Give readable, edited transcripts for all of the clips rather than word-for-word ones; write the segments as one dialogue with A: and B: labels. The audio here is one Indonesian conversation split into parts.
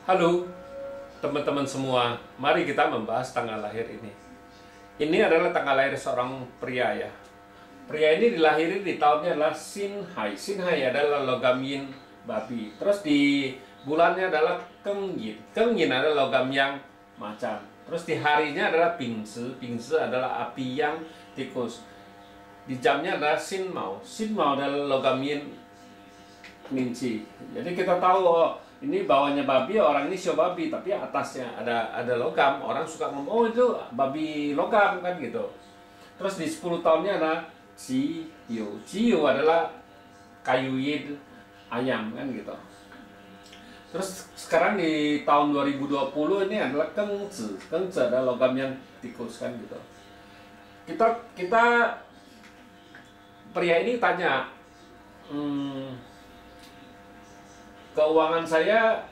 A: Halo teman-teman semua, mari kita membahas tanggal lahir ini. Ini adalah tanggal lahir seorang pria ya. Pria ini dilahiri di tahunnya adalah Sinhai. Sinhai adalah logam yin babi. Terus di bulannya adalah Kenggin. Kenggin adalah logam yang macan. Terus di harinya adalah Pingsi. Pingsi adalah api yang tikus. Di jamnya adalah Sinmao. Sinmao adalah logam yin kelinci. Jadi kita tahu ini bawahnya babi, orang ini show babi, tapi atasnya ada logam. Orang suka ngomong, oh itu babi logam kan gitu. Terus di 10 tahunnya ada Ciyo. Ciyo adalah kayu yin ayam kan gitu. Terus sekarang di tahun 2020 ini adalah Kengzi. Kengzi adalah logam yang tikus kan gitu. Kita pria ini tanya, keuangan saya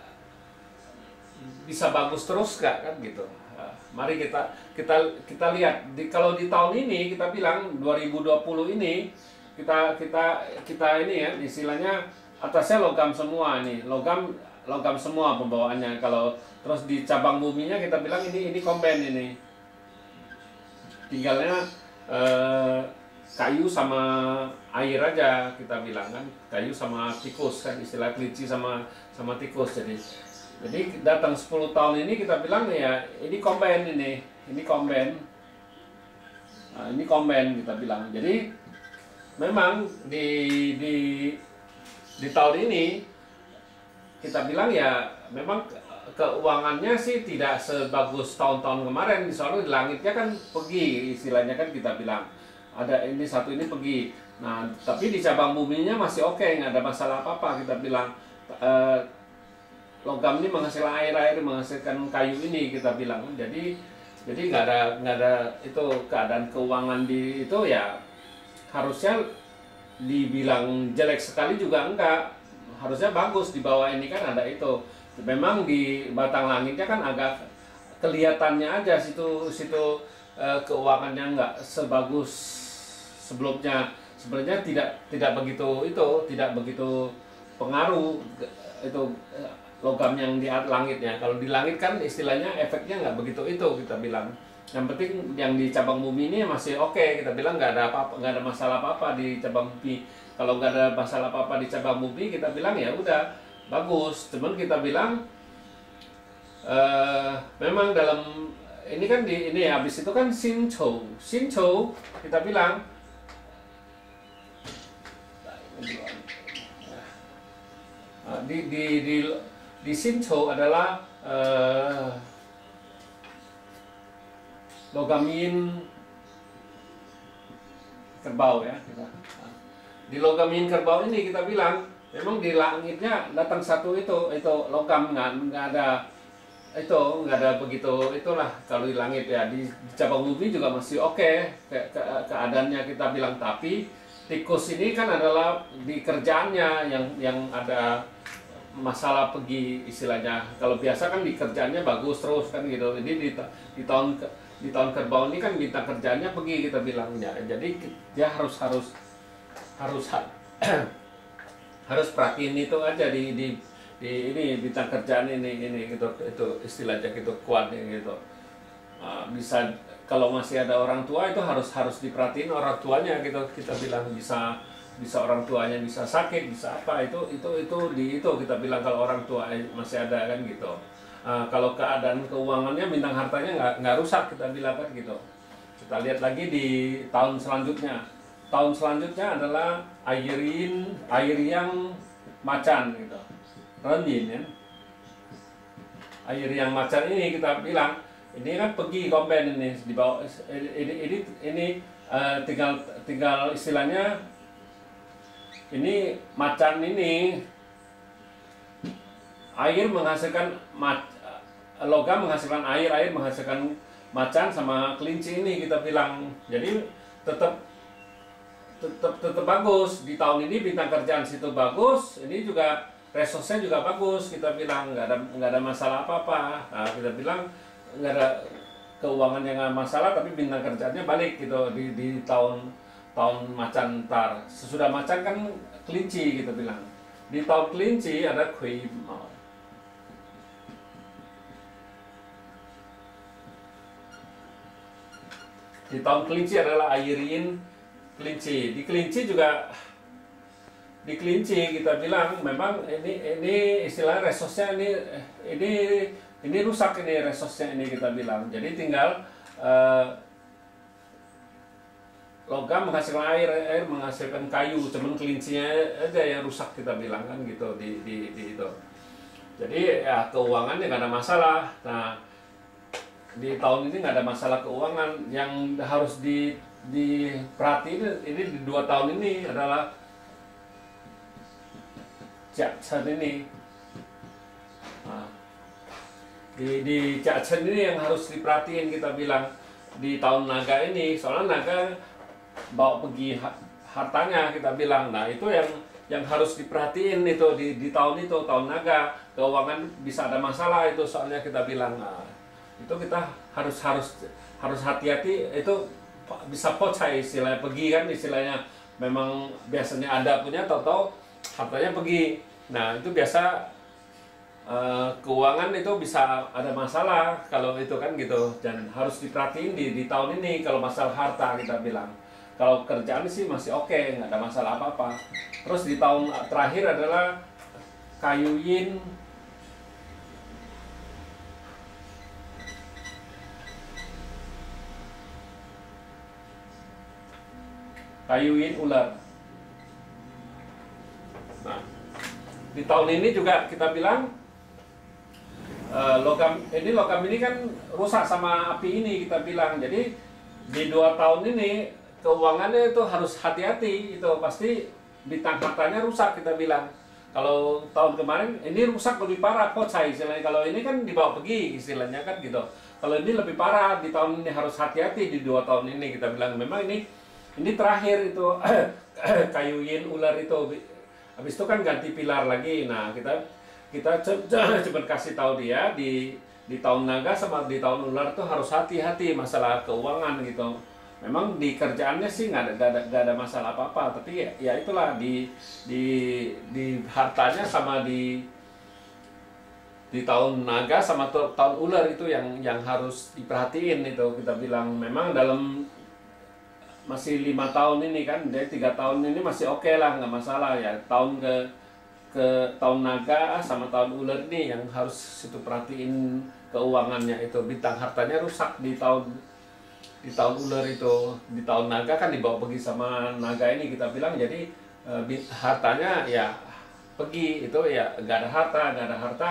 A: bisa bagus terus gak kan gitu. Nah, mari kita lihat kalau di tahun ini kita bilang 2020 ini kita ini ya istilahnya atasnya logam semua ini logam semua pembawaannya. Kalau terus di cabang buminya kita bilang ini combine ini tinggalnya kayu sama air aja kita bilang kan, kayu sama tikus kan, istilah kelinci sama tikus. Jadi datang 10 tahun ini kita bilang ya ini combine ini combine. Nah, ini combine kita bilang. Jadi memang di tahun ini kita bilang ya memang keuangannya sih tidak sebagus tahun-tahun kemarin. Soalnya di langitnya kan pergi istilahnya kan kita bilang. Ada ini satu ini pergi. Nah, tapi di cabang buminya masih oke, nggak ada masalah apa-apa. Kita bilang logam ini menghasilkan air menghasilkan kayu ini kita bilang. Jadi nggak ada itu keadaan keuangan di itu ya harusnya dibilang jelek sekali juga enggak. Harusnya bagus. Di bawah ini kan ada itu. Memang di batang langitnya kan agak kelihatannya aja situ keuangannya nggak sebagus sebelumnya. Sebenarnya tidak begitu pengaruh itu logam yang di langitnya. Kalau di langit kan istilahnya efeknya nggak begitu itu kita bilang. Yang penting yang di cabang bumi ini masih oke, kita bilang nggak ada apa-apa, nggak ada masalah apa-apa di cabang bumi. Kalau nggak ada masalah apa-apa di cabang bumi kita bilang ya udah bagus. Cuman kita bilang memang dalam ini kan ini habis itu kan Sinchou kita bilang di Sinchou adalah logam yin kerbau ya kita. Di logam yin kerbau ini kita bilang memang di langitnya datang satu itu logam nggak ada begitu itulah. Kalau di langit ya di cabang bumi juga masih oke keadaannya kita bilang. Tapi tikus ini kan adalah di kerjaannya yang ada masalah pergi istilahnya. Kalau biasa kan di kerjaannya bagus terus kan gitu. Jadi di tahun kerbau ini kan bintang kerjaannya pergi kita bilangnya. Jadi dia harus harus perhatiin itu aja di ini bintang kerjaan ini gitu, itu istilahnya gitu kuatnya gitu. Bisa kalau masih ada orang tua itu harus diperhatiin orang tuanya gitu kita bilang. Bisa orang tuanya bisa sakit bisa apa itu kita bilang kalau orang tua masih ada kan gitu. Kalau keadaan keuangannya bintang hartanya nggak rusak kita bilang kan gitu. Kita lihat lagi di tahun selanjutnya. Tahun selanjutnya adalah air yang macan gitu. Renin ya. Air yang macan ini kita bilang ini kan pergi combine ini di bawah ini tinggal istilahnya ini macan ini air menghasilkan logam menghasilkan air menghasilkan macan sama kelinci ini kita bilang. Jadi tetap bagus di tahun ini bintang kerjaan situ bagus. Ini juga resource-nya juga bagus kita bilang, nggak ada masalah apa-apa. Nah, kita bilang nggak ada keuangan yang nggak masalah, tapi bintang kerjanya balik gitu di tahun macan ntar. Sesudah macan kan kelinci kita bilang. Di tahun kelinci ada kui mau. Di tahun kelinci adalah Airin kelinci. Di kelinci juga, di kelinci kita bilang memang ini istilah resosnya ini rusak, ini resosnya ini kita bilang. Jadi tinggal logam menghasilkan air menghasilkan kayu, cuman kelincinya aja yang rusak kita bilang kan gitu di itu. Jadi ya keuangannya nggak ada masalah. Nah, di tahun ini nggak ada masalah keuangan. Yang harus diperhatiin ini di 2 tahun ini adalah Jaksen ini. Nah, di Jaksen ini yang harus diperhatiin kita bilang di tahun naga ini, soalnya naga bawa pergi hartanya kita bilang. Nah, itu yang harus diperhatiin itu di tahun itu, tahun naga, keuangan bisa ada masalah itu soalnya kita bilang. Nah, itu kita harus hati-hati, itu bisa pocai istilahnya, pergi kan istilahnya, memang biasanya ada punya, tahu-tahu hartanya pergi. Nah, itu biasa keuangan itu bisa ada masalah kalau itu kan gitu, dan harus diperhatiin di tahun ini kalau masalah harta kita bilang. Kalau kerjaan sih masih oke, nggak ada masalah apa-apa. Terus di tahun terakhir adalah kayu yin ular. Nah, di tahun ini juga kita bilang logam ini kan rusak sama api ini kita bilang. Jadi di 2 tahun ini keuangannya itu harus hati-hati, itu pasti bintang hartanya rusak kita bilang. Kalau tahun kemarin ini rusak lebih parah, pocai istilahnya. Kalau ini kan dibawa pergi istilahnya kan gitu. Kalau ini lebih parah, di tahun ini harus hati-hati di 2 tahun ini kita bilang. Memang ini terakhir itu kayu yin ular itu. Habis itu kan ganti pilar lagi. Nah, kita cuma kasih tahu dia di tahun naga sama di tahun ular tuh harus hati-hati masalah keuangan gitu. Memang di kerjaannya sih nggak ada masalah apa-apa, tapi ya itulah di hartanya sama di tahun naga sama tahun ular itu yang harus diperhatiin itu kita bilang. Memang dalam masih 5 tahun ini kan, dari 3 tahun ini masih oke lah, nggak masalah ya. Tahun ke tahun naga sama tahun ular ini yang harus itu perhatiin keuangannya itu. Bintang hartanya rusak di tahun ular itu. Di tahun naga kan dibawa pergi sama naga ini kita bilang. Jadi hartanya ya pergi itu, ya nggak ada harta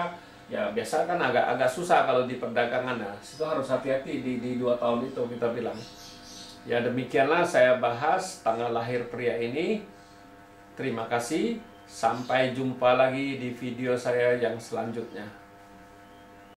A: ya biasa kan agak susah kalau di perdagangan. Nah, itu harus hati-hati di 2 tahun itu kita bilang. Ya demikianlah saya bahas tanggal lahir pria ini. Terima kasih. Sampai jumpa lagi di video saya yang selanjutnya.